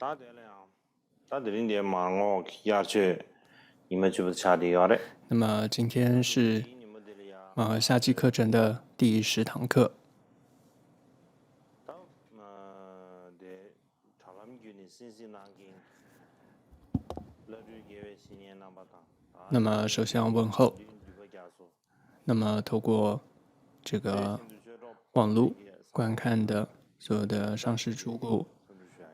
大点了呀，大点点忙哦，下去，你们就不差的要嘞。那么今天是夏季课程的第10堂课。那么首先要问候，那么透过这个网络观看的所有的上师主顾，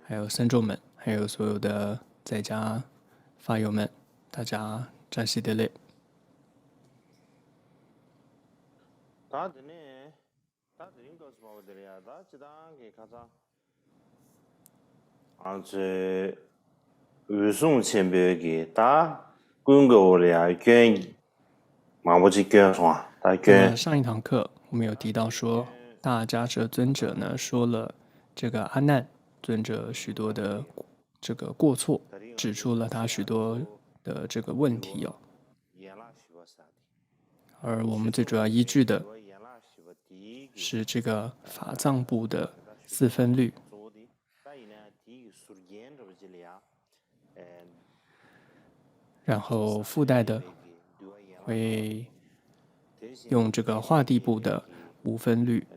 还有僧众们，还有所有的在家法友们，大家扎西德勒。这语送前边给打广告了呀，捐，马不去捐是吧？他捐。上一堂课我们有提到说，大迦叶尊者呢说了这个阿难尊者许多的这个过错，指出了他许多的这个问题哦。而我们最主要依据的是这个法藏部的4分律，然后附带的会用这个画地部的5分律，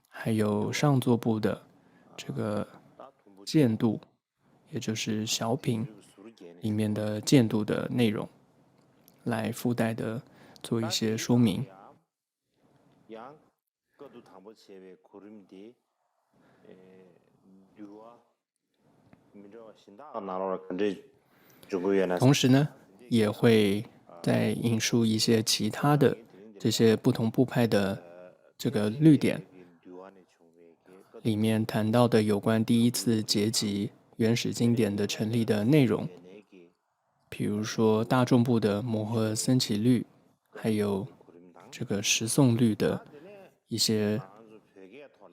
还有上座部的这个见度，也就是小品里面的见度的内容，来附带的做一些说明。同时呢，也会再引述一些其他的这些不同部派的这个律典里面谈到的有关第一次结集原始经典的成立的内容，比如说大众部的摩诃僧祇律，还有这个十诵律的一些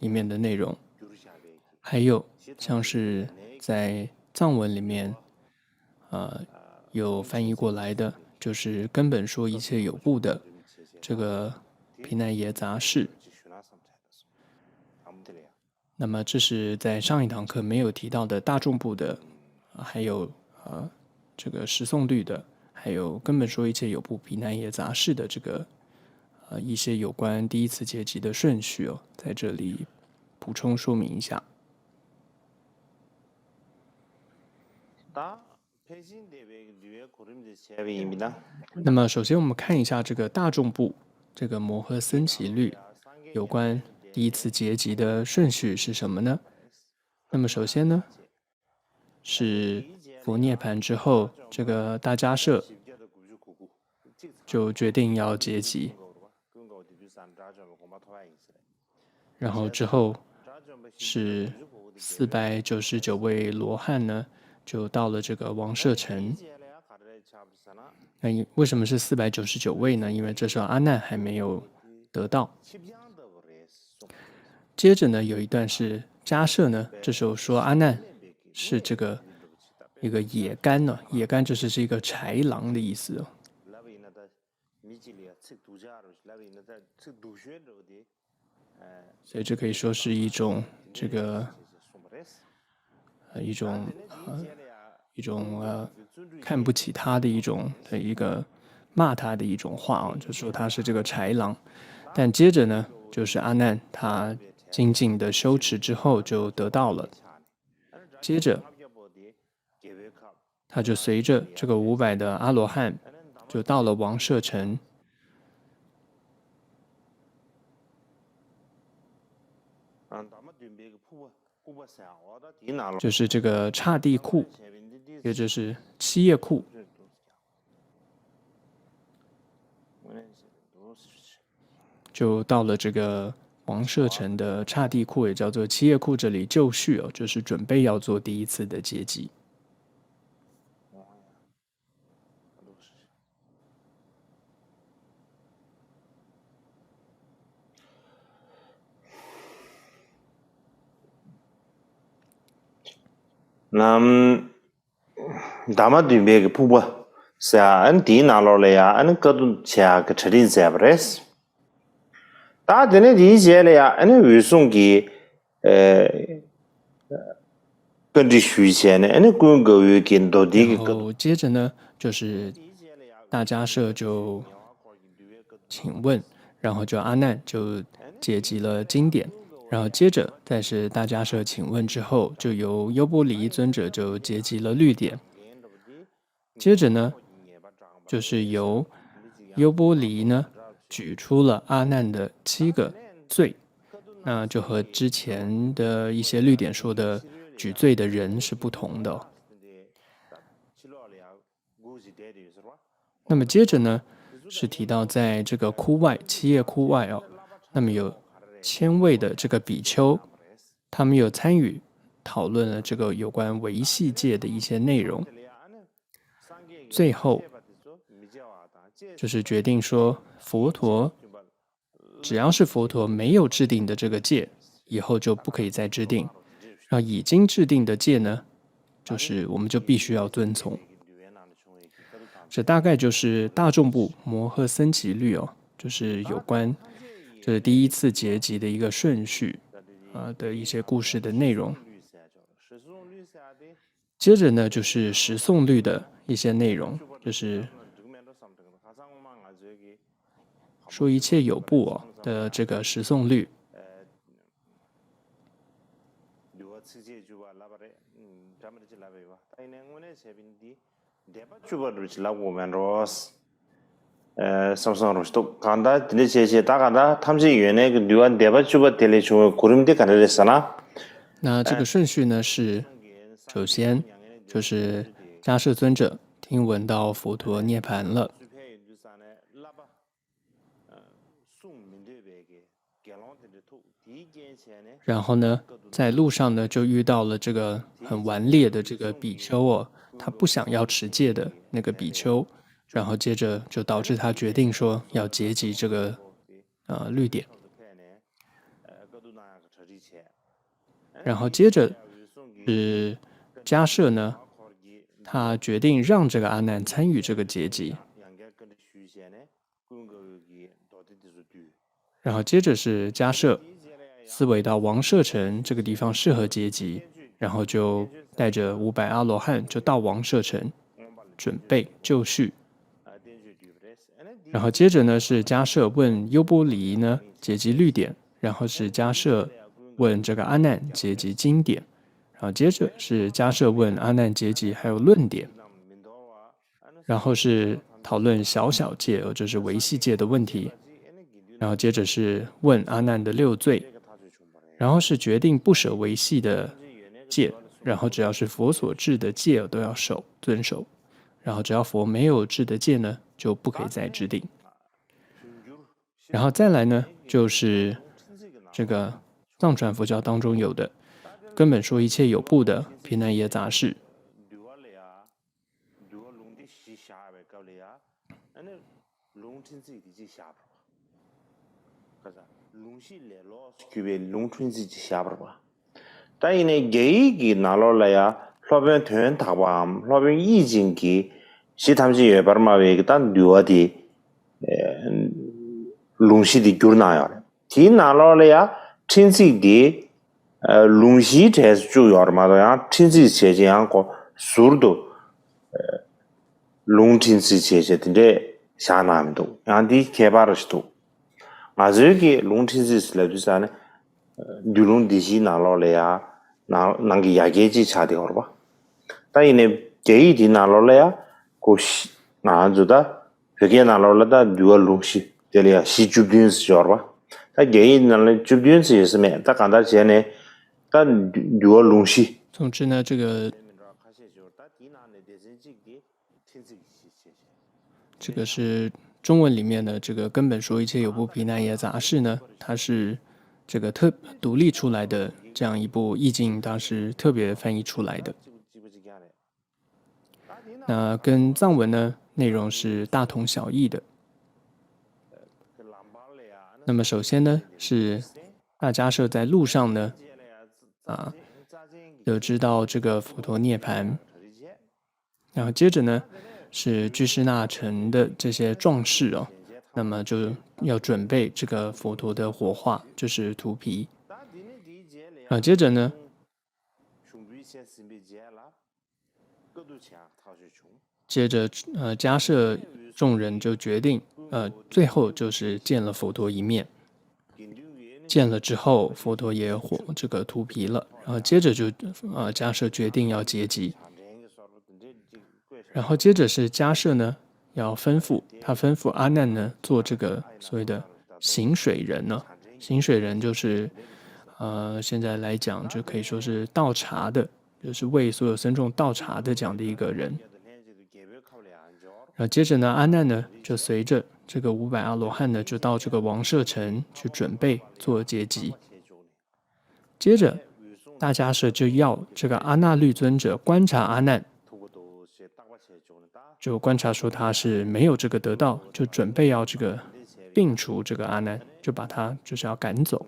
里面的内容，还有像是在藏文里面有翻译过来的，就是根本说一切有部的这个毗奈耶杂事。那么这是在上一堂课没有提到的大众部的，还有这个十诵律的，还有根本说一切有部毗奈耶杂事的这个一些有关第一次结集的顺序哦，在这里补充说明一下。那么首先我们看一下这个大众部这个摩诃僧祇律有关第一次结集的顺序是什么呢？那么首先呢，是佛涅盘之后，这个大迦叶就决定要结集，然后之后是499位罗汉呢，就到了这个王舍城。那为什么是499位呢？因为这时候阿难还没有得到。接着呢，有一段是迦叶呢，这时候说阿难是这个一个野干呢，野干就是一个豺狼的意思哦。所以这可以说是一种这个一种看不起他的一个骂他的一种话啊，就说他是这个豺狼。但接着呢，就是阿难他精进的修持之后就得到了，接着他就随着这个500的阿罗汉就到了王舍城。就是这个刹帝库，也就是七叶库，就到了这个王舍城的刹帝库，也叫做七叶库，这里就绪哦，就是准备要做第一次的结集。那大马对面个瀑布是啊，俺地拿落来呀，俺各种钱个车里在不来是。大点的理解了呀，俺语送给跟着虚线呢，那公个月跟到底然个后接着呢，就是大迦舍就请问，然后就阿难就结集了经典，然后接着再是大迦舍请问之后，就由优波离尊者就结集了律典，接着呢，就是由优波离呢举出了阿难的7个罪，那就和之前的一些律典说的举罪的人是不同的。那么接着呢，是提到在这个窟外7叶窟外哦，那么有1000位的这个比丘，他们有参与讨论了这个有关维系戒的一些内容。最后就是决定说，佛陀只要是佛陀没有制定的这个戒，以后就不可以再制定。然后已经制定的戒呢，就是我们就必须要遵从。这大概就是大众部摩诃僧祇律哦，就是有关就是第一次结集的一个顺序的一些故事的内容。接着呢，就是十诵律的一些内容，就是说一切有部的这个十诵律。간다 드네체체 다간다 탐지原来 그 뉴한 대바 주바 텔레 중 고름데 간레스나 那这个顺序呢是，首先就是迦摄尊者听闻到佛陀涅槃了，然后呢，在路上呢就遇到了这个很顽劣的这个比丘哦，他不想要持戒的那个比丘，然后接着就导致他决定说要结集这个律典，然后接着是迦摄呢，他决定让这个阿难参与这个结集，然后接着是迦摄思维到王舍城这个地方适合结集，然后就带着500阿罗汉就到王舍城准备就绪。然后接着呢是迦摄问优波离呢结集律典，然后是迦摄问这个阿难结集经典，然后接着是迦摄问阿难结集还有论点，然后是讨论小小戒，就是维系戒的问题，然后接着是问阿难的6罪，然后是决定不舍维系的戒，然后只要是佛所制的戒都要遵守，然后只要佛没有制的戒呢，就不可以再制定。然后再来呢，就是这个藏传佛教当中有的根本说一切有部的毗难耶杂事。但因为 게이기 나로라야 로변 퇴원 다밤 로변 이진기 시탐지 예바르마웨 일단 뉴어디 룽시디 귤나요 디 나로라야 친지디 룽시 테스 주요르마도야 친지 제제한고 수르도 룽친지 제제인데 샤나임도 양디 개발을도 아저기 룽친지 슬레드사네 듀룽디시 나로라야 nangi yageji chadi orba ta ine gei di nalola ya ko na juda pege nalola da dual lungshi delia shi jubdins jorba ta gei nalola jubdins yesme ta kandar chene ta dual lungshi 总之呢，这个是中文里面的这个根本说一切有部毗难耶杂事呢，它是这个独立出来的这样一部译经，当时特别翻译出来的。那跟藏文呢内容是大同小异的。那么首先呢是大迦摄在路上呢得知到这个佛陀涅槃，然后接着呢是居士那城的这些壮士哦，那么就要准备这个佛陀的火化，就是荼毗。接着呢接着迦摄众人就决定，最后就是见了佛陀一面。见了之后，佛陀也这个秃皮了，然后接着就迦摄决定要结集，然后接着是迦摄呢要吩咐阿难呢做这个所谓的行水人呢，行水人就是现在来讲就可以说是倒茶的，就是为所有僧众倒茶的这样的一个人。然后接着呢，阿难呢就随着这个500阿罗汉呢，就到这个王舍城去准备做结集。接着大迦摄就要这个阿那律尊者观察阿难，就观察说他是没有这个得到，就准备要这个摒除这个阿难，就把他就是要赶走。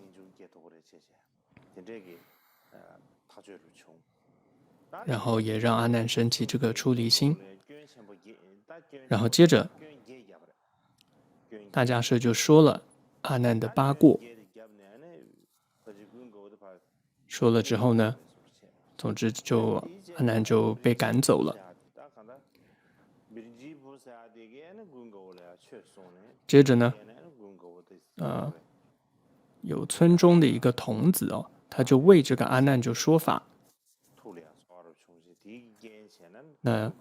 然后也让阿难升起这个出离心。然后接着大迦摄就说了阿难的八过，说了之后呢，总之就阿难就被赶走了。接着呢，有村中的一个童子哦，他就为这个阿难就说法。那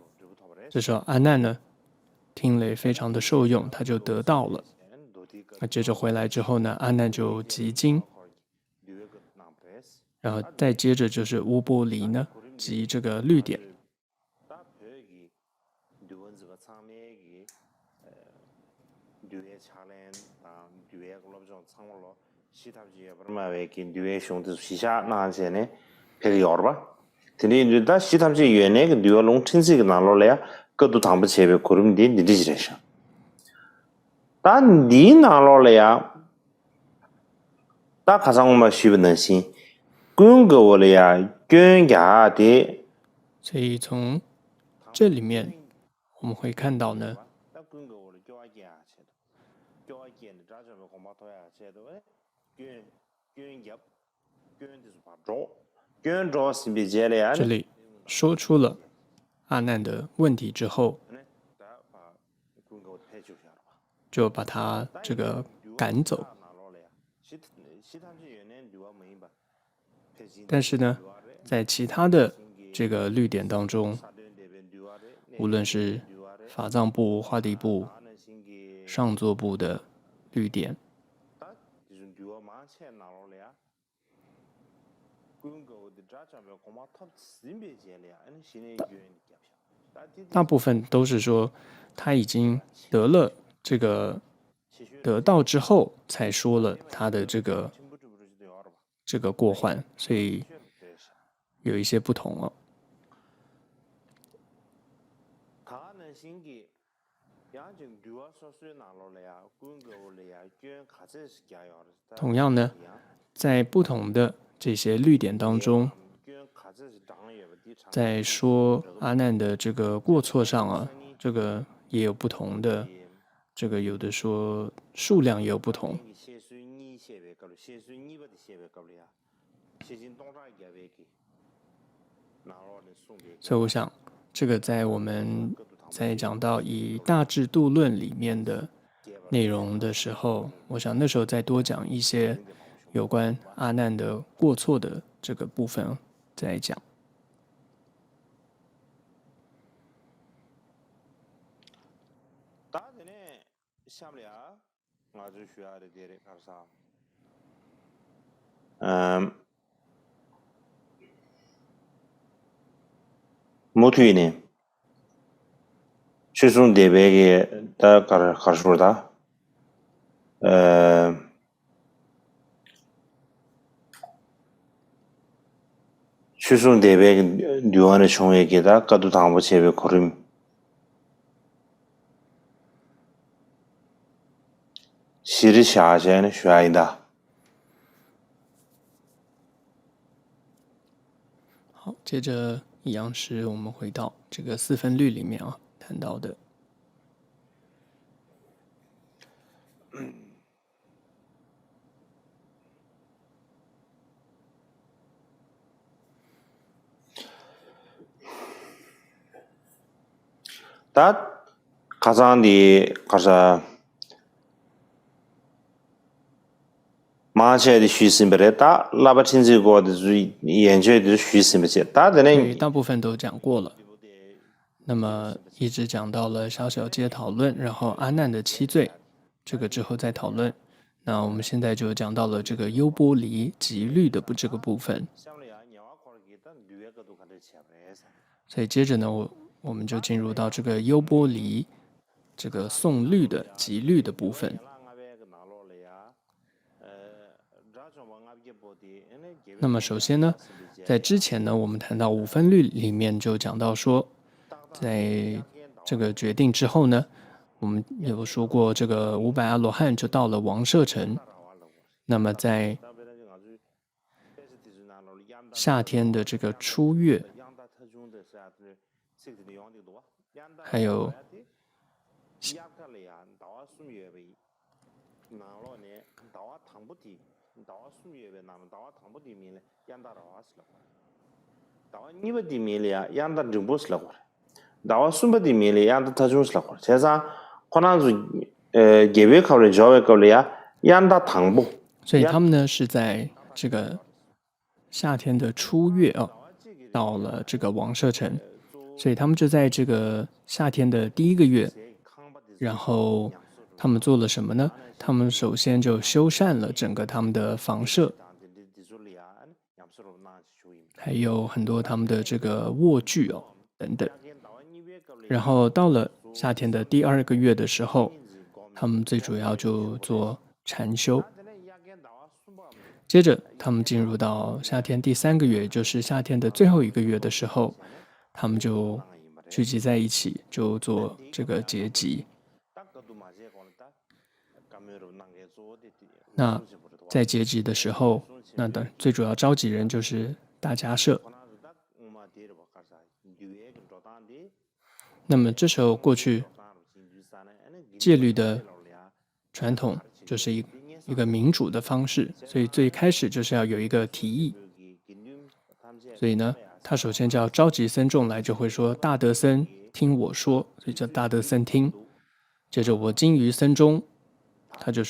这时候阿难呢，听了也非常的受用，他就得到了。那接着回来之后呢，阿难就集经，然后再接着就是乌波离呢，集这个律典。근데 다 시탐지 연에 그 뉴얼롱 틴식이 나로래야 그것도 당부 제베 고름디 니디지래셔 딴니 나로래야 다 가상마 쉬브는 신 군거월이야 견야데 所以从这里面我们会看到呢，这里说出了阿难的问题之后，就把他这个赶走。但是呢，在其他的这个律典当中，无论是法藏部、化地部、上座部的律典，大部分都是说他已经得了这个得到之后，才说了他的这个过患，所以有一些不同了。同样呢，在不同的这些律典当中，在说阿难的这个过错上啊，这个也有不同的，这个有的说数量也有不同。所以我想，这个在我们在讲到以大智度论里面的内容的时候，我想那时候再多讲一些有关阿难的过错的这个部分再讲。모두이네 최종 대백에 다 가르쳐다 최종 대백 뉴안의 총회계다 까도 당부 제배 고름 시리 샤제는 슈아이다 好，接着一样是我们回到这个四分律里面啊谈到的。다 가장디 가서 마셔의虚心不래 다 라바친지고의研究的虚心不지 다对， 되는 大部分都讲过了。那么一直讲到了小小节讨论，然后阿难的七罪，这个之后再讨论。那我们现在就讲到了这个优波离极律的这个部分。所以接着呢，我们就进入到这个优波离这个诵律的极律的部分。那么首先呢，在之前呢，我们谈到五分律里面就讲到说，在这个决定之后呢，我们有说过这个500阿罗汉就到了王舍城。那么在夏天的这个初月，还有所以他们呢是在这个夏天的初月到了这个王舍城，所以他们就在这个夏天的第1个月，然后他们做了什么呢？他们首先就修缮了整个他们的房舍，还有很多他们的这个卧具等等。然后到了夏天的第2个月的时候，他们最主要就做禅修。接着他们进入到夏天第3个月，就是夏天的最后1个月的时候，他们就聚集在一起，就做这个结集。那在结集的时候，那的最主要召集人就是大迦舍。那么这时候过去戒律的传统就是一个民主的方式，所以最开始就是要有一个提议。所以呢，他首先就要召集僧众来，就会说大德僧听我说，所以叫大德僧听。接着我今于僧中，他就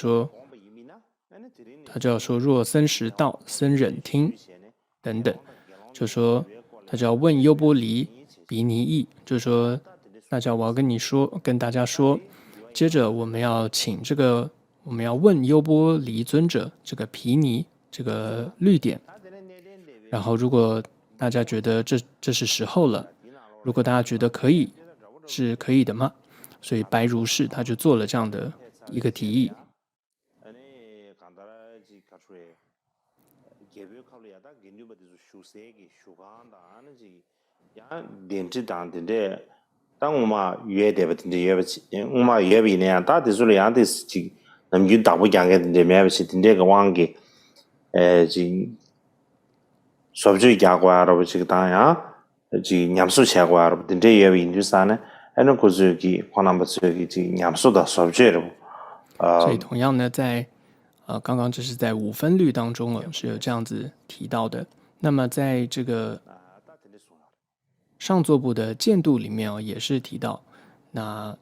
要说若僧识道，僧忍听等等，就说他就要问优波离比尼意，就说大家我要跟大家说，接着我们要问优波离尊者这个毗尼这个律典，然后如果大家觉得这是时候了，如果大家觉得是可以的吗？所以白如是他就做了这样的一个提议。当我们约的不听的约不起，我们约比呢，大多数的样的事情，那么就大不讲的听没不起，听这个忘记，就说不出讲过啊，不这个当呀，就念书写过啊，听这约比就啥呢？那个是个可能不是个就念书的说不出的。所以同样呢，在刚刚这是在五分律当中是有这样子提到的。那么在这个上座部的见度里面也是提到，那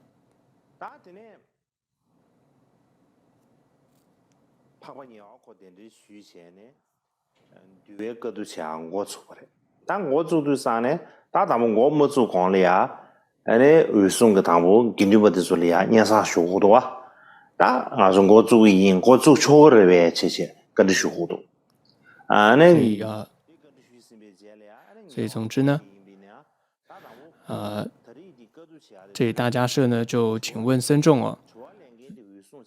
但我做的啥呢？大他们我没做光了呀，二送给他们根据不的做了呀，年上学好多啊。但说我做赢，我做错了呗，这些跟着学好多。所以总之呢，这大迦舍呢就请问僧众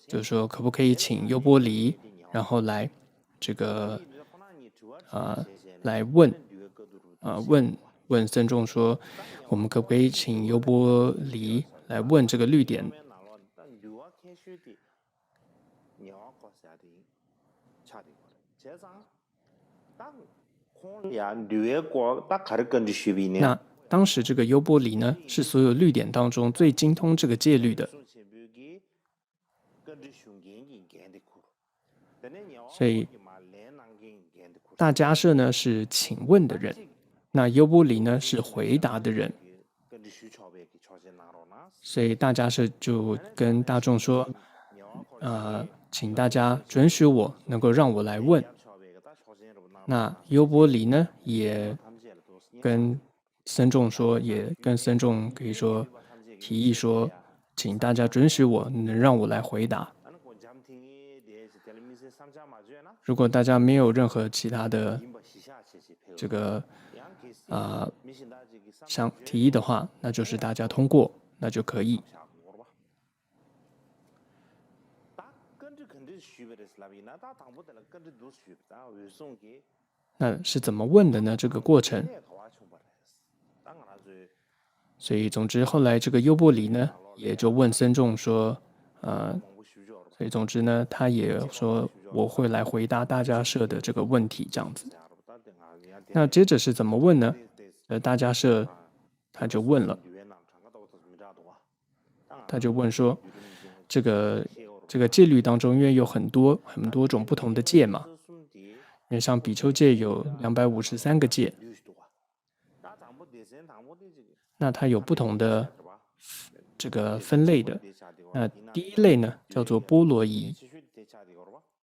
就是说可不可以请优波离，然后来这个来问僧众说，我们可不可以请优波离来问这个律典？那当时这个优波离呢，是所有律典当中最精通这个戒律的，所以大迦舍呢是请问的人，那优波离呢是回答的人。所以大迦叶就跟大众说，请大家准许我能够让我来问。那优波离呢，也跟僧众说，也跟僧众可以说提议说，请大家准许我能让我来回答。如果大家没有任何其他的这个想提议的话，那就是大家通过，那就可以。那是怎么问的呢？这个过程。所以总之后来这个优波离呢，也就问僧众说，所以总之呢，他也说我会来回答大迦叶的这个问题，这样子。那接着是怎么问呢？大迦叶他就问了，他就问说，这个戒律当中，因为有很多种不同的戒嘛，因为像比丘戒有253个戒，那它有不同的这个分类的。那第一类呢叫做波罗夷，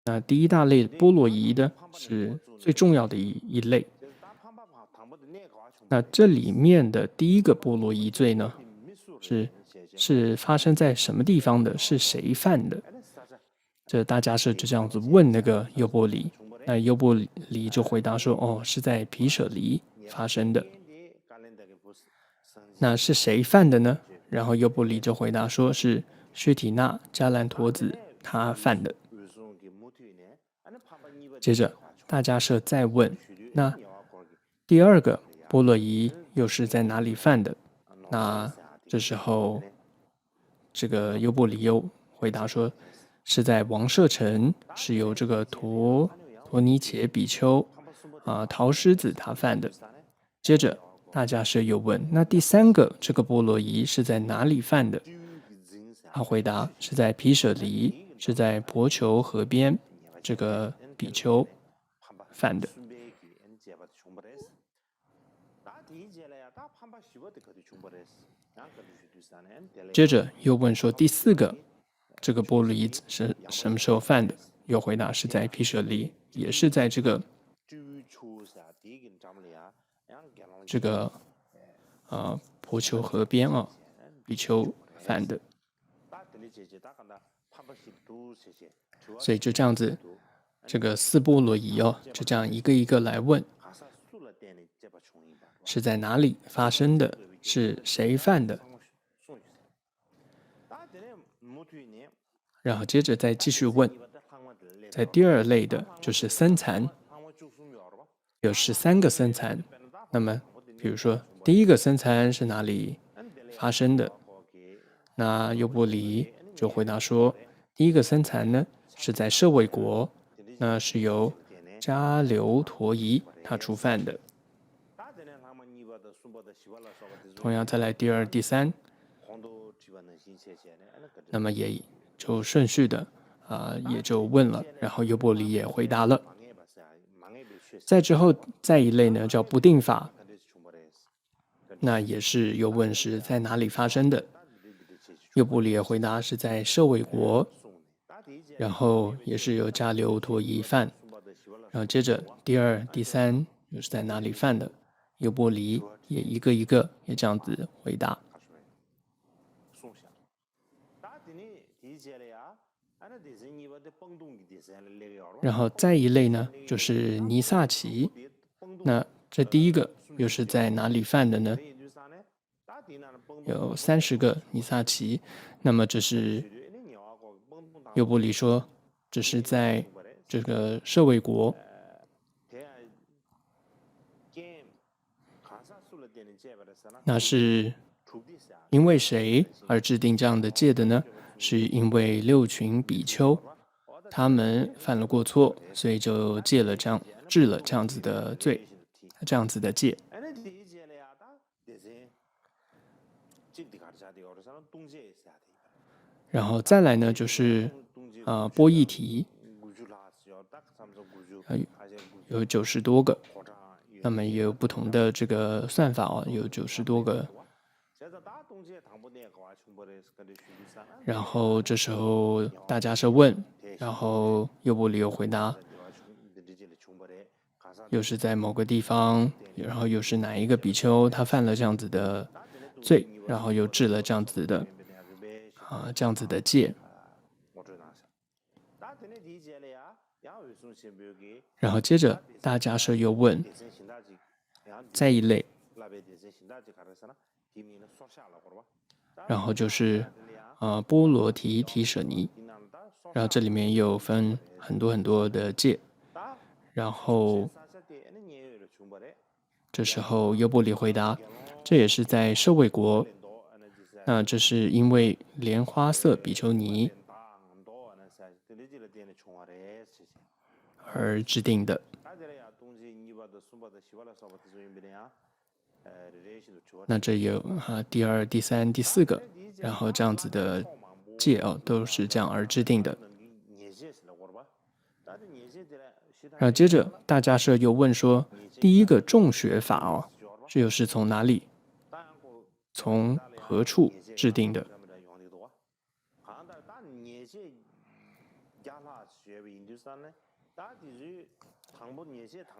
那第一大类波罗夷呢是最重要的一类。那这里面的第一个波罗夷罪呢，是发生在什么地方的？是谁犯的？这大迦叶就这样子问那个优波离，那优波离就回答说：“哦，是在毗舍离发生的。”那是谁犯的呢？然后优波离就回答说是须提那迦兰陀子他犯的。接着大迦叶再问，那第二个波罗夷又是在哪里犯的？那这时候这个优波离又回答说是在王舍城，是由这个陀尼伽比丘桃狮子他犯的。接着大迦叶又问，那第三个这个波罗夷是在哪里犯的？他回答是在毗舍离，是在婆求河边这个比丘犯的。接着又问说第四个这个波罗夷是什么时候犯的？又回答是在毗舍离，也是在这个婆求河边比丘犯的。所以就这样子，这个四波罗夷就这样一个一个来问，是在哪里发生的？是谁犯的？然后接着再继续问，在第二类的就是僧残，有13个僧残。那么比如说第一个僧残是哪里发生的？那优波离就回答说，第一个僧残呢是在舍卫国，那是由迦留陀夷他出犯的。同样再来第二、第三，那么也就顺序的也就问了，然后优波离也回答了。再之后再一类呢叫不定法，那也是又问是在哪里发生的，优波离也回答是在舍卫国，然后也是由迦留陀夷犯，然后接着第二、第三又是在哪里犯的，优波离也一个一个也这样子回答。然后再一类呢就是尼萨奇，那这第一个又是在哪里犯的呢？有30个尼萨奇，那么这是优波离说这是在这个舍卫国。那是因为谁而制定这样的戒的呢？是因为6群比丘他们犯了过错，所以就制了这样子的罪，这样子的戒。然后再来呢就是波逸提，有90多个，那么也有不同的这个算法有90多个然后这时候大家是问，然后优波离又回答，又是在某个地方，然后又是哪一个比丘他犯了这样子的罪，然后又治了这样子的戒。然后接着大迦舍又问，再一类，然后就是波罗提提舍尼，然后这里面又分很多很多的戒，然后这时候优波离回答，这也是在舍卫国，那这是因为莲花色比丘尼而制定的。那这有第二、第三、第四个，然后这样子的戒都是这样而制定的。然后接着大迦舍又问说，第一个众学法这又是从哪里、从何处制定的？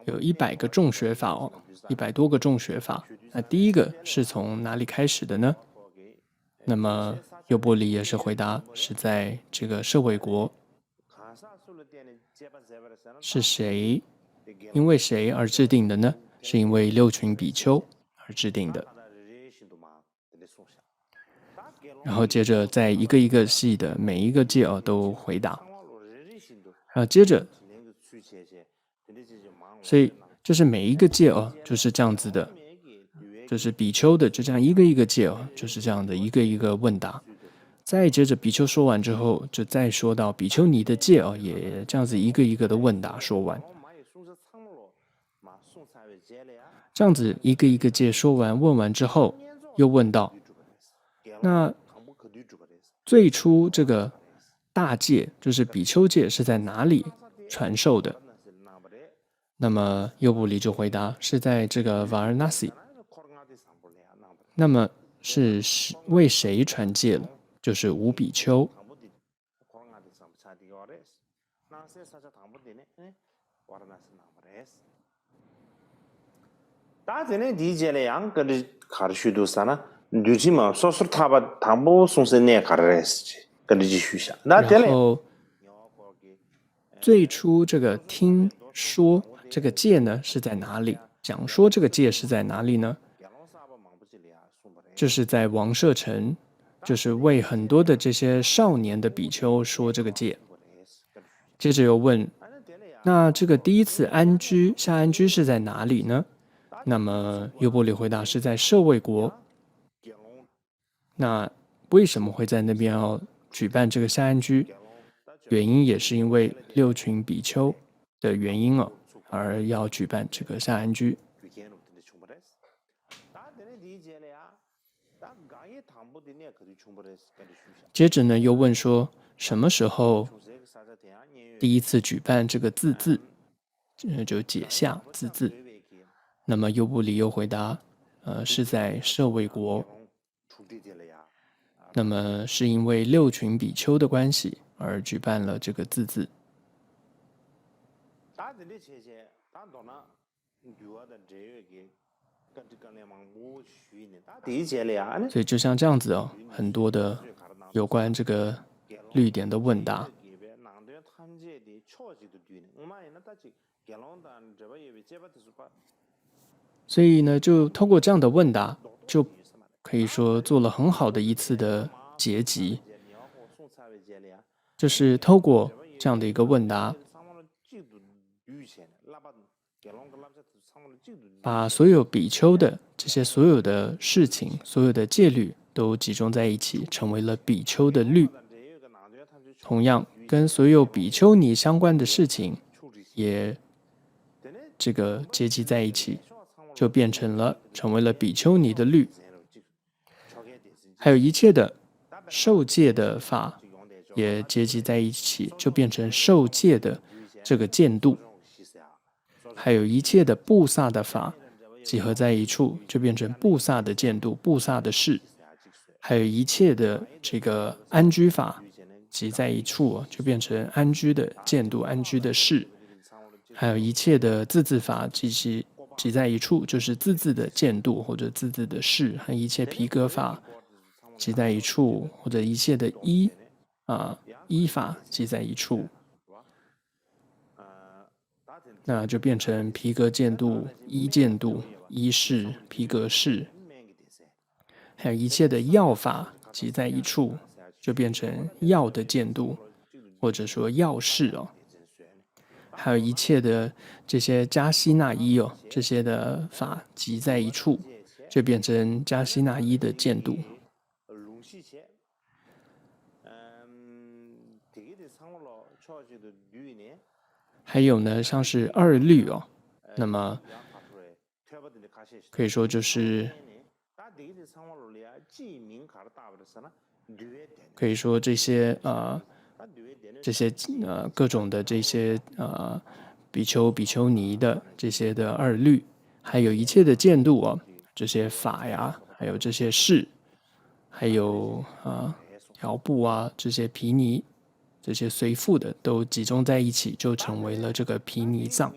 有100个众学法100多个众学法。那第一个是从哪里开始的呢？那么优波离也是回答是在这个舍卫国。是谁？因为谁而制定的呢？是因为6群比丘而制定的。然后接着在一个一个细的每一个戒都回答。然后接着，所以就是每一个戒就是这样子的，就是比丘的就这样一个一个戒就是这样的一个一个问答。再接着比丘说完之后，就再说到比丘尼的戒也这样子一个一个的问答说完。这样子一个一个戒说完问完之后，又问到，那最初这个大戒就是比丘戒是在哪里传授的？那么优波离就回答是在这个瓦尔纳西。那么是为谁传戒了？就是5比丘。然后最初这个听说这个戒呢是在哪里？讲说这个戒是在哪里呢？就是在王舍城，就是为很多的这些少年的比丘说这个戒。接着又问，那这个第一次下安居是在哪里呢？那么优波离回答是在舍卫国。那为什么会在那边要举办这个下安居？原因也是因为6群比丘的原因而要举办这个下安居。接着呢，又问说什么时候第一次举办这个自治，就解下自治。那么优波离又回答，是在舍卫国。那么是因为6群比丘的关系而举办了这个自治。所以就像这样子很多的有关这个律典的问答。所以呢，就通过这样的问答，就可以说做了很好的一次的结集。就是透过这样的一个问答，把所有比丘的这些所有的事情、所有的戒律都集中在一起，成为了比丘的律。同样，跟所有比丘尼相关的事情也这个结集在一起，就成为了比丘尼的律。还有一切的受戒的法也结集在一起，就变成受戒的这个见度。还有一切的布萨的法集合在一处，就变成布萨的见度、布萨的事。还有一切的这个安居法集在一处，就变成安居的见度、安居的事；还有一切的自治法集在一处，就是自治的见度或者自治的事；和一切皮革法集在一处，或者一切的依法集在一处，那就变成皮革见度、依见度、依事、皮革事。还有一切的药法集在一处，就变成药的见度，或者说药事哦。还有一切的这些加西那依哦，这些的法集在一处，就变成加西那依的见度。还有呢，像是二律哦，那么可以说就是各种的这些比丘比丘尼的这些的二律，还有一切的见度哦，这些法呀，还有这些事，还有条部啊，这些毗尼，这些随附的都集中在一起，就成为了这个毗尼藏。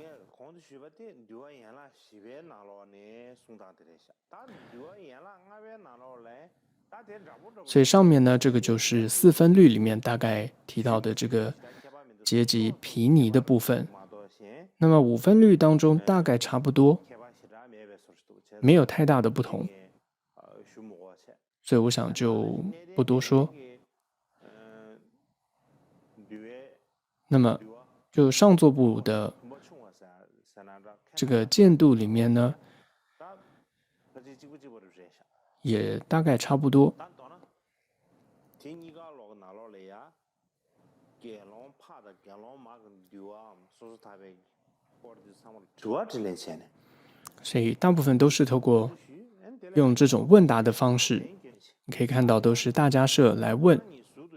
所以上面呢，这个就是四分律里面大概提到的这个阶级毗尼的部分。那么五分律当中大概差不多，没有太大的不同，所以我想就不多说。那么就上座部的这个见度里面呢，也大概差不多。所以大部分都是透过用这种问答的方式，你可以看到都是大迦叶来问，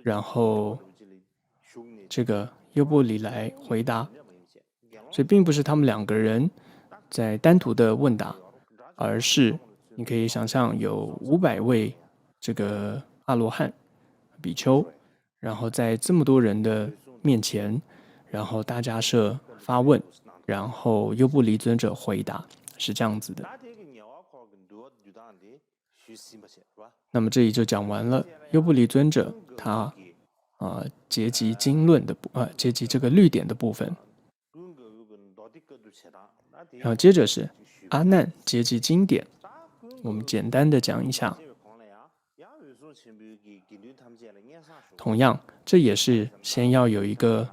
然后这个优波离来回答，所以并不是他们两个人在单独的问答，而是你可以想象有500位这个阿罗汉比丘，然后在这么多人的面前，然后大迦叶发问，然后优波离尊者回答，是这样子的。那么这里就讲完了优波离尊者他结集经论的结集这个律典的部分。然后接着是阿难结集经典，我们简单的讲一下。同样，这也是先要有一个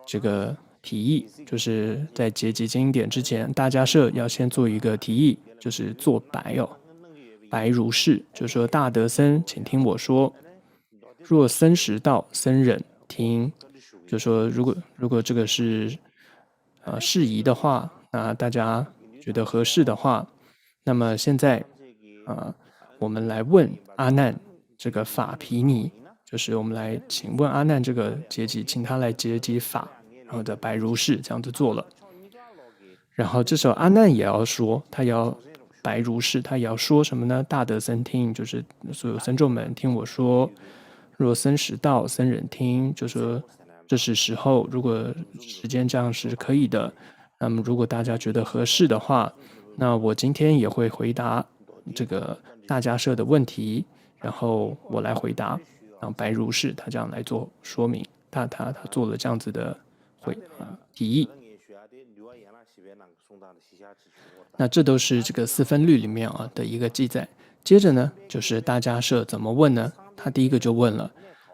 这个提议，就是在结集经典之前，大迦叶要先做一个提议，就是做白哦，白如是，就是说大德僧，请听我说，若僧时到，僧忍听，就是说如果这个是适宜的话，那大家觉得合适的话，那么现在我们来问阿难这个法毗尼，就是我们来请问阿难这个结集，请他来结集法，然后的白如是这样子做了。然后这时候阿难也要说，他要白如是，他也要说什么呢？大德僧听，就是所有僧众们听我说，若僧时到，僧忍听，就说这是时候，如果时间这样是可以的，那么如果大家觉得合适的话，那我今天也会回答这个大迦叶的问题，然后我来回答，然后白如是他这样来做说明，他做了这样子的提议。那这都是这个四分律里面的一个记载。接着呢，就是大迦叶怎么问呢？他第一个就问了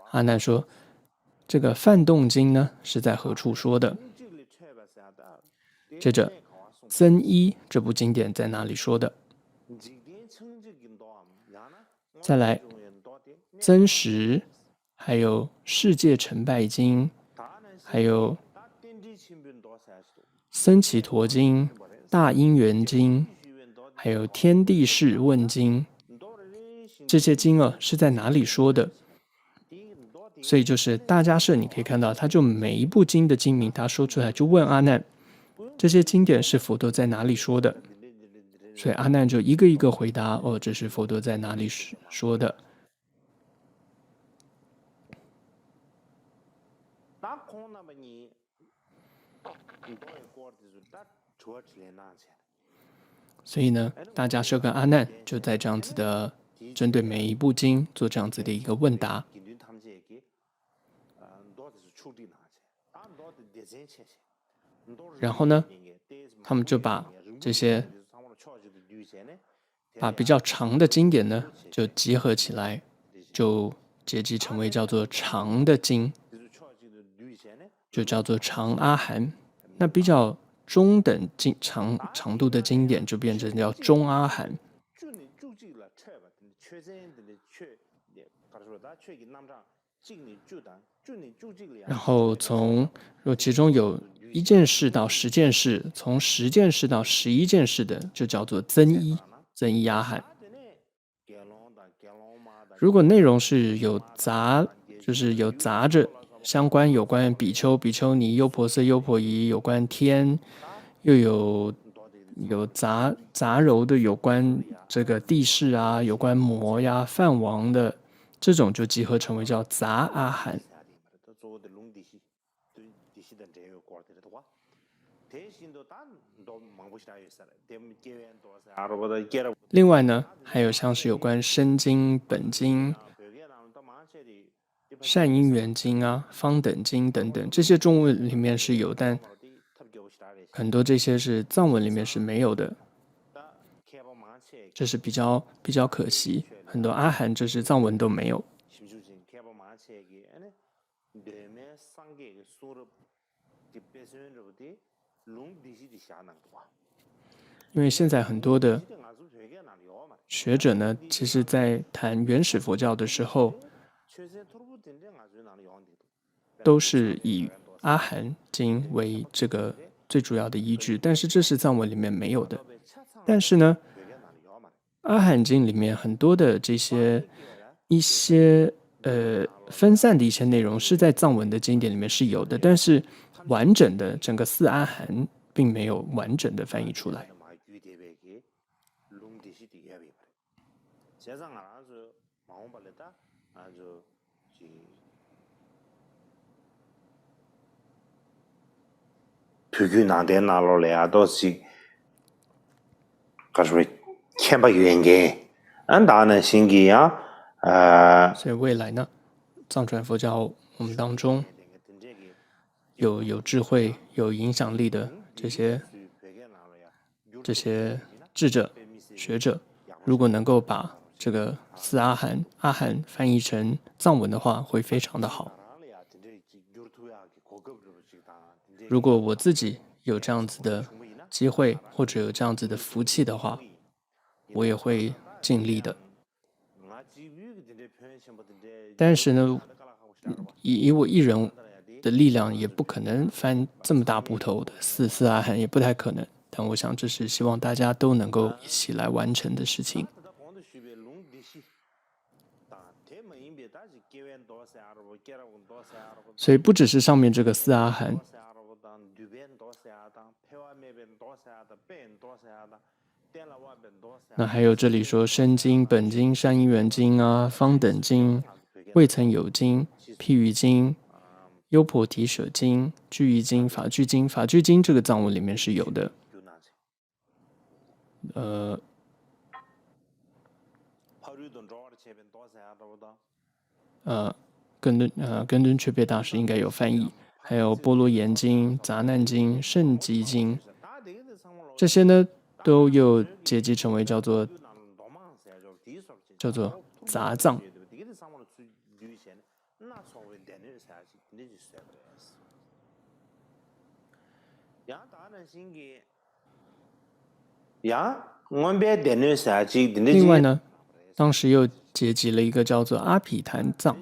阿难说，这个梵动经呢是在何处说的？接着僧一这部经典在哪里说的？再来僧十，还有世界成败经，还有僧祇陀经、大因缘经，还有天地释问经，这些经是在哪里说的？所以就是大迦叶，你可以看到，他就每一部经的经名，他说出来就问阿难，这些经典是佛陀在哪里说的？所以阿难就一个一个回答，这是佛陀在哪里说的。所以呢，大迦舍跟阿难就在这样子的针对每一部经做这样子的一个问答。然后呢，他们就把这些把比较长的经典呢，就集合起来，就结集成为叫做长的经，就叫做长阿含。那比较中等长度的经典就变成叫中阿含。然后若其中有1件事到10件事，从10件事到11件事的，就叫做增一阿含。如果内容是就是有杂着相关有关比丘、比丘尼、优婆塞、优婆夷，有关天，又有杂糅的有关这个地势啊，有关魔呀、梵王的这种，就集合成为叫杂阿含。另外呢，还有像是有关身经、本经、善因缘经啊、方等经等等，这些中文里面是有，但很多这些是藏文里面是没有的，这是比较可惜。很多阿含这是藏文都没有。因为现在很多的学者呢，其实在谈原始佛教的时候，都是以阿含经为这个最主要的依据，但是这是藏文里面没有的。但是呢，阿含经里面很多的这些一些分散的一些内容是在藏文的经典里面是有的，但是完整的整个4阿含并没有完整的翻译出来。pyugyu nangde nalo le ya dosi kashui khenpa yuenge anda呢singi ya 所以未来呢，藏传佛教我们当中有智慧、有影响力的这些智者、学者，如果能够把这个4阿含翻译成藏文的话，会非常的好。如果我自己有这样子的机会，或者有这样子的福气的话，我也会尽力的。但是呢，以我一人的力量，也不可能翻这么大部头的四阿含，也不太可能。但我想，这是希望大家都能够一起来完成的事情。所以不只是上面这个4阿含，那还有这里说身经、本经、善因缘经啊、方等经、未曾有经、譬喻经、优婆提舍经、具义经、法具经。法具经这个藏文里面是有的。根敦却别大师应该有翻译，还有波罗严经、杂难经、圣集经，这些呢都又结集成为叫做杂藏。另外呢，当时又结集了一个叫做阿毗昙藏。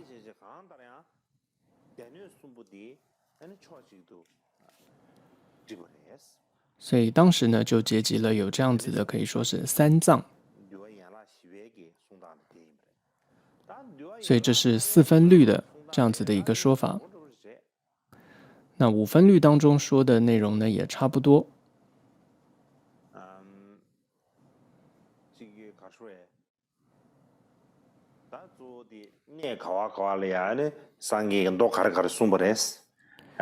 所以当时呢，就结集了有这样子的，可以说是3藏。所以这是4分律的这样子的一个说法。那5分律当中说的内容呢，也差不多。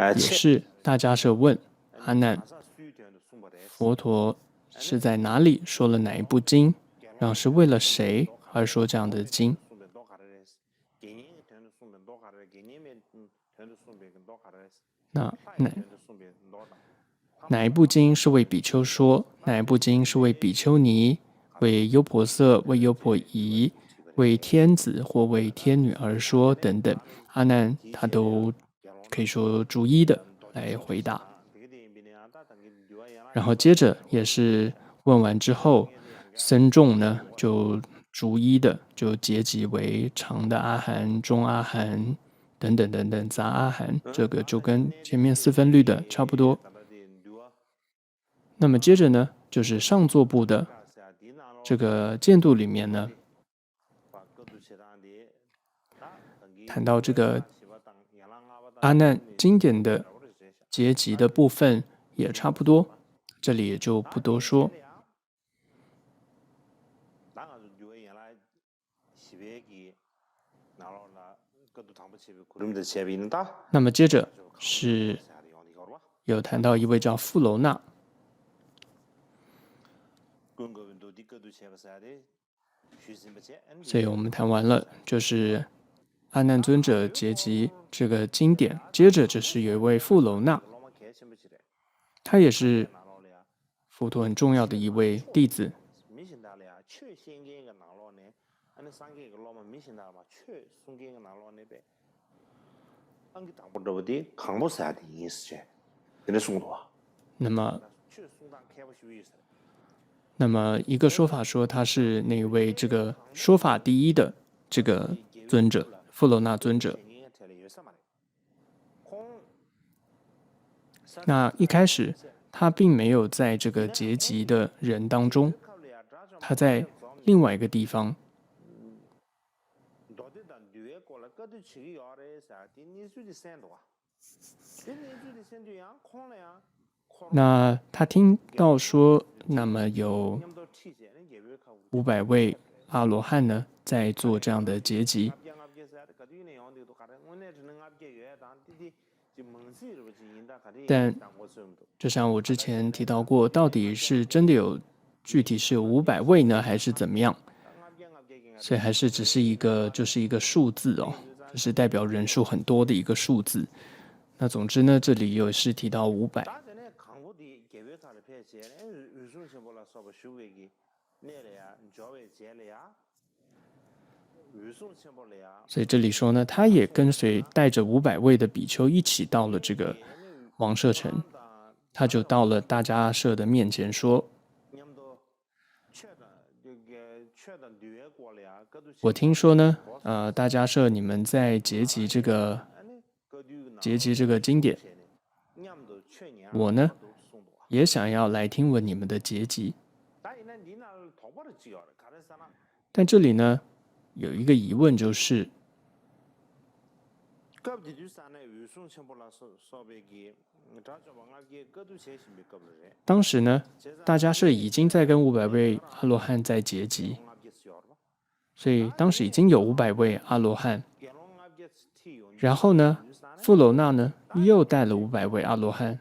也是大迦叶问阿难，佛陀是在哪里说了哪一部经，然后是为了谁而说这样的经。那哪一部经是为比丘说，哪一部经是为比丘尼、为优婆塞、为优婆夷、为天子或为天女而说等等，阿难他都可以说逐一的来回答。然后接着也是问完之后，僧众呢就逐一的就结集为长的阿含、中阿含等等等等杂阿含，这个就跟前面四分律的差不多。那么接着呢，就是上座部的这个见度里面呢，谈到这个阿难经典的结集的部分也差不多，这里也就不多说。那么接着是有谈到一位叫富楼那，所以我们谈完了就是阿难尊者结集这个经典，接着就是有一位富楼那，他也是佛陀很重要的一位弟子。那么一个说法说他是那位这个说法第一的这个尊者，富楼那尊者。那一开始他并没有在这个结集的人当中，他在另外一个地方。那他听到说，那么有500位阿罗汉呢，在做这样的结集。但就像我之前提到过，到底是真的有具体是有500位呢，还是怎么样？所以还是只是一个就是一个数字哦，就是代表人数很多的一个数字。那总之呢，这里有是提到500。所以这里说呢，他也跟随带着500位的比丘一起到了这个王舍城，他就到了大迦叶的面前说：“我听说呢，大迦叶你们在结集这个经典，我呢也想要来听闻你们的结集。但这里呢有一个疑问，就是当时呢大迦叶已经在跟500位阿罗汉在结集，所以当时已经有500位阿罗汉，然后呢富楼那呢又带了500位阿罗汉，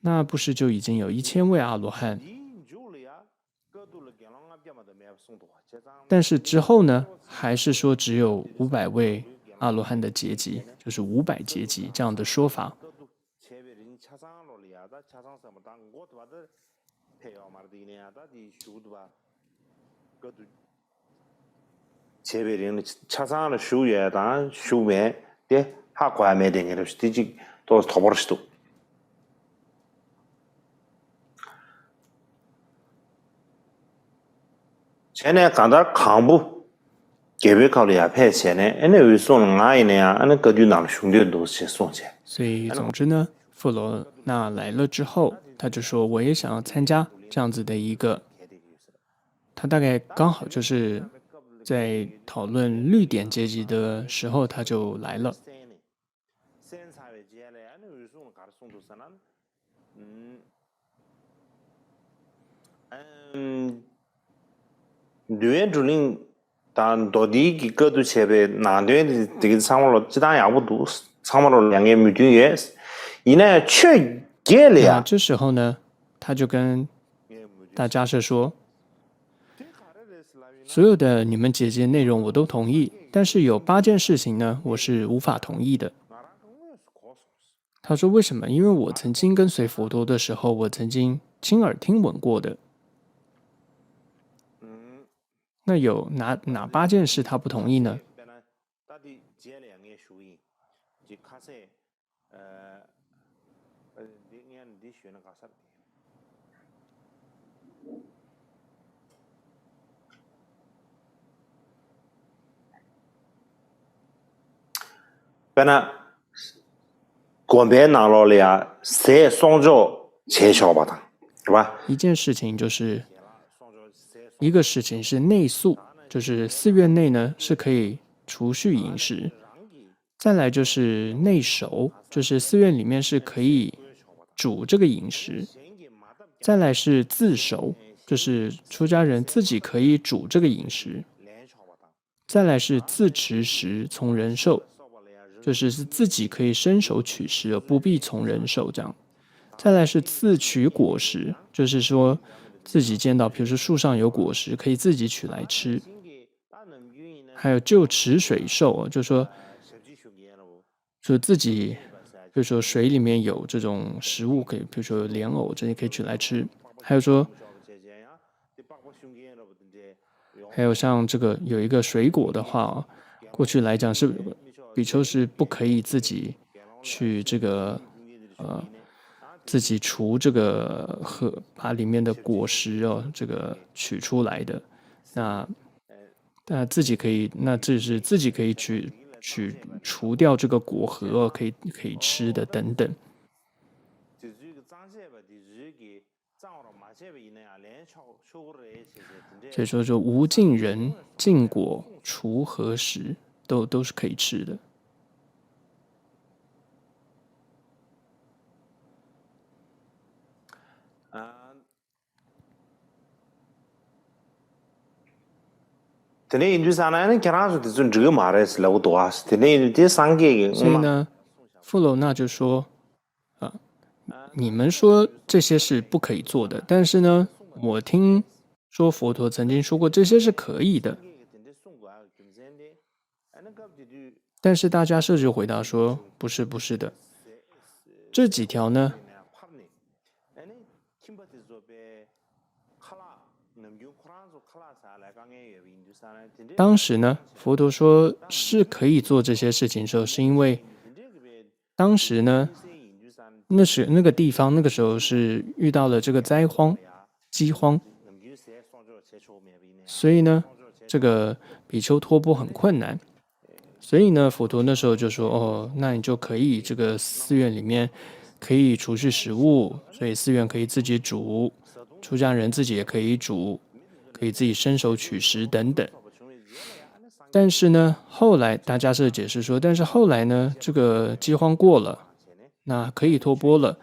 那不是就已经有1000位阿罗汉？但是之后呢，还是说只有500位阿罗汉的结集，就是500结集这样的说法。제베리는 차상을 쇼에다 쇼메 데 하과메 댕이를 스티지 또 더버스도 쟤네 간다 강부 계획하려야 폐체네 에네 위소는 아이네야 아는 거dy나 슝데도 세송제 所以总之呢，富罗那来了之后，他就说我也想要参加这样子的一个，他大概刚好就是在讨论绿点阶级的时候，他就来了。류엔주링 단 도디기 거두 체베 나뇌 되게 상월로 지단 야부도 참으로 양의 무중에 이내 최那 게래야 这时候呢，他就跟大迦叶说，所有的你们姐姐内容我都同意，但是有8件事情呢，我是无法同意的。他说为什么？因为我曾经跟随佛陀的时候，我曾经亲耳听闻过的。那有哪8件事他不同意呢？本来广别拿了了呀，谁双着切小把它，是吧？一件事情就是一个事情是内宿，就是寺院内呢是可以储蓄饮食；再来就是内熟，就是寺院里面是可以煮这个饮食；再来是自熟，就是出家人自己可以煮这个饮食；再来是自持食从人受，就是自己可以伸手取食而不必从人受这样。再来是自取果实，就是说自己见到，比如说树上有果实，可以自己取来吃。还有就持水受，就是说就自己，比如说水里面有这种食物可以，比如说莲藕这些可以取来吃。还有说，还有像这个有一个水果的话，过去来讲是比丘是不可以自己去这个自己除这个把里面的果实这个取出来的。那自己可以，那这是自己可以去除掉这个果核可以吃的等等。所以说，就无尽人尽果除核食都是可以吃的。所以呢，富楼那就说你们说这些是不可以做的，但是呢，我听说佛陀曾经说过这些是可以的。但是大迦叶就回答说，不是的，这几条呢，当时呢，佛陀说是可以做这些事情的时候，是因为当时呢，那个地方那个时候是遇到了这个灾荒、饥荒，所以呢，这个比丘托钵很困难。所以呢，佛陀那时候就说，那你就可以这个寺院里面可以储蓄食物，所以寺院可以自己煮，出家人自己也可以煮，可以自己伸手取食等等。但是呢，后来大迦叶解释说，但是后来呢，这个饥荒过了，那可以托钵了，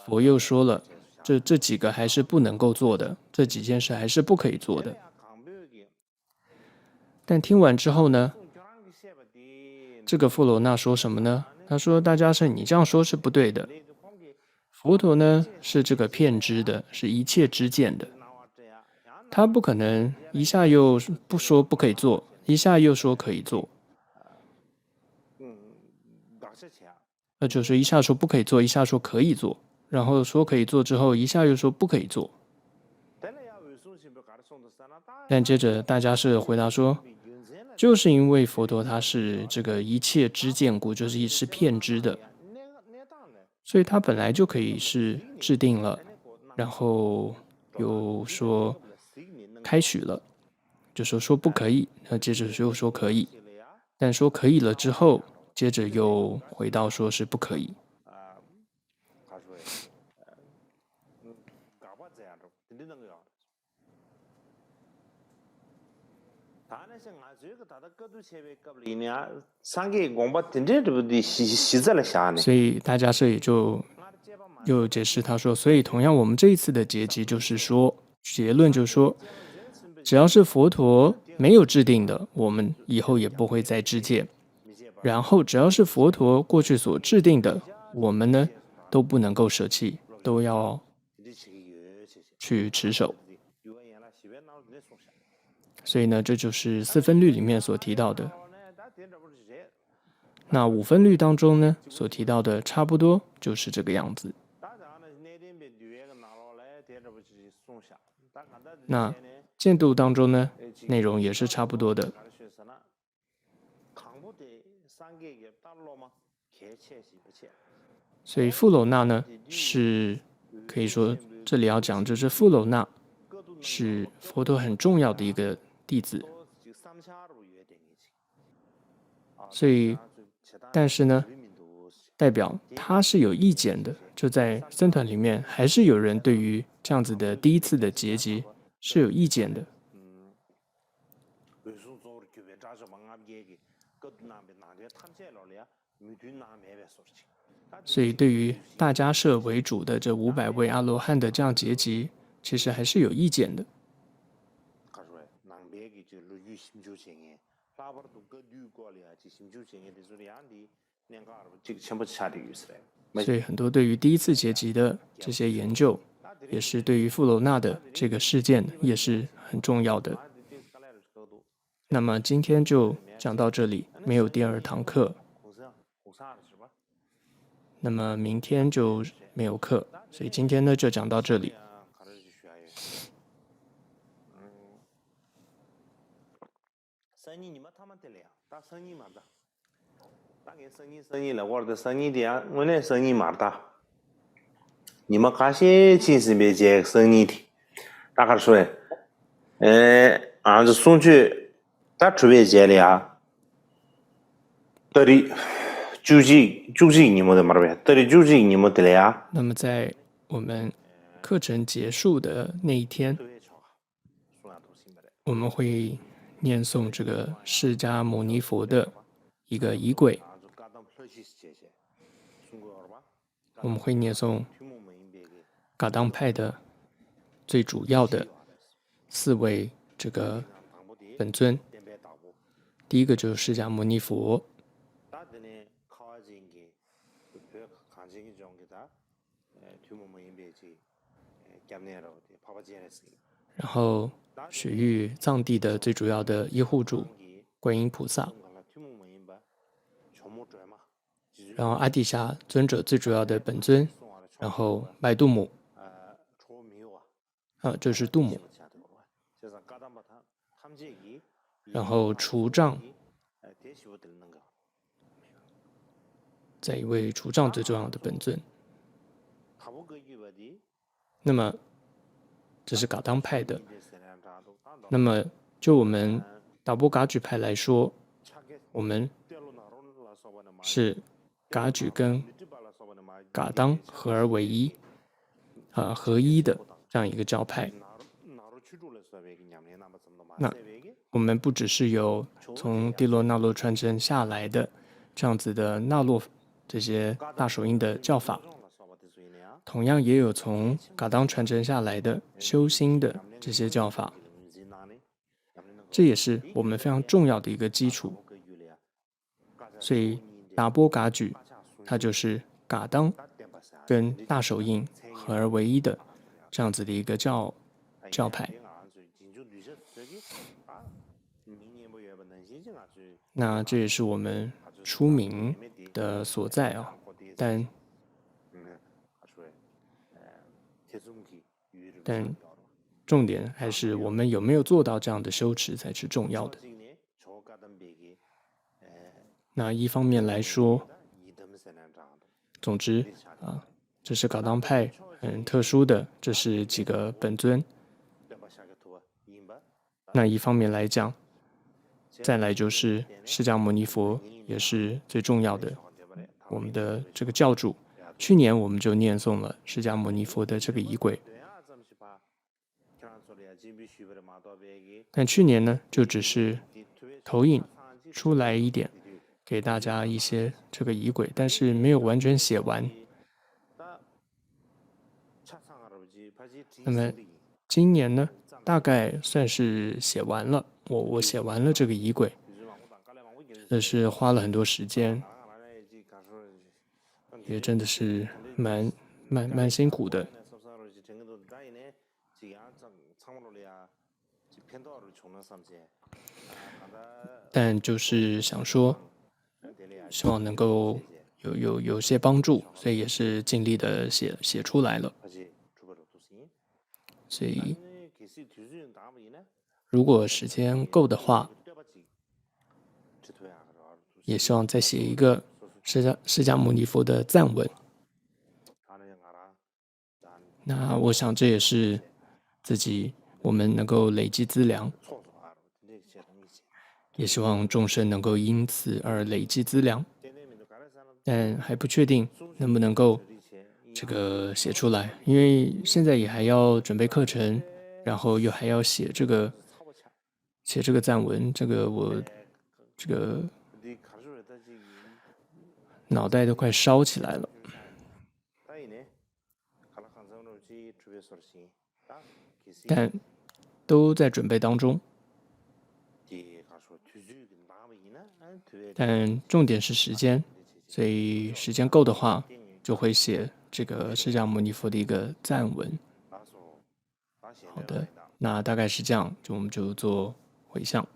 佛又说了，这几个还是不能够做的，这几件事还是不可以做的。但听完之后呢，这个富楼那说什么呢？他说：“大迦叶，你这样说是不对的。佛陀呢是这个遍知的，是一切知见的，他不可能一下又不说不可以做，一下又说可以做。那就是一下说不可以做，一下说可以做，然后说可以做之后，一下又说不可以做。但接着大迦叶回答说。”就是因为佛陀他是这个一切知见故，就是是遍知的，所以他本来就可以是制定了，然后又说开许了，就说不可以，那接着又说可以，但说可以了之后，接着又回到说是不可以。所以大迦叶也就又解释他说，所以同样我们这一次的结集就是说，结论就是说，只要是佛陀没有制定的，我们以后也不会再制戒。然后只要是佛陀过去所制定的，我们呢都不能够舍弃，都要去持守。所以呢，这就是四分律里面所提到的。那五分律当中呢，所提到的差不多就是这个样子。那见度当中呢，内容也是差不多的。所以富楼那呢，是可以说这里要讲，就是富楼那是佛陀很重要的一个弟子。所以，但是呢，代表他是有意见的，就在僧团里面，还是有人对于这样子的第一次的结集是有意见的。所以，对于大迦舍为主的这500位阿罗汉的这样结集，其实还是有意见的。所以很多对于第一次结集的这些研究，也是对于富楼那的这个事件也是很重要的。那么今天就讲到这里，没有第2堂课。那么明天就没有课，所以今天呢就讲到这里。你们看些其实没接生意的，大概说，是送去打出别接的啊，这里究竟你们的嘛呗？这里究竟你们的了呀？那么在我们课程结束的那一天，我们会念诵这个释迦牟尼佛的一个仪轨。我们会念诵噶当派的最主要的4位这个本尊。第一个就是释迦牟尼佛，然后雪域藏地的最主要的依护主观音菩萨，然后阿底峡尊者最主要的本尊，然后白度母，这是度母，然后除障，再一位除障最重要的本尊。那么这是噶当派的。那么就我们达波噶举派来说，我们是噶举跟噶当合而为一，合一的这样一个教派。那我们不只是有从帝罗那洛传承下来的这样子的那洛这些大手印的教法，同样也有从噶当传承下来的修心的这些教法，这也是我们非常重要的一个基础。所以达波噶举它就是噶当跟大手印合而为一的这样子的一个教派。那这也是我们出名的所在啊，但重点还是我们有没有做到这样的修持才是重要的。那一方面来说，总之这是噶当派很特殊的，这是几个本尊。那一方面来讲，再来就是释迦牟尼佛也是最重要的，我们的这个教主。去年我们就念诵了释迦牟尼佛的这个仪轨，但去年呢，就只是投影出来一点，给大家一些这个仪轨，但是没有完全写完。那么今年呢，大概算是写完了，我写完了这个仪轨，的是花了很多时间，也真的是蛮辛苦的。但就是想说，希望能够有些帮助，所以也是尽力的写出来了。所以如果时间够的话，也希望再写一个释迦牟尼佛的赞文。那我想这也是我们能够累积资粮，也希望众生能够因此而累积资粮，但还不确定能不能够这个写出来，因为现在也还要准备课程，然后又还要写这个赞文，这个我这个脑袋都快烧起来了。但都在准备当中，但重点是时间，所以时间够的话，就会写这个释迦牟尼佛的一个赞文。好的，那大概是这样，我们就做回向。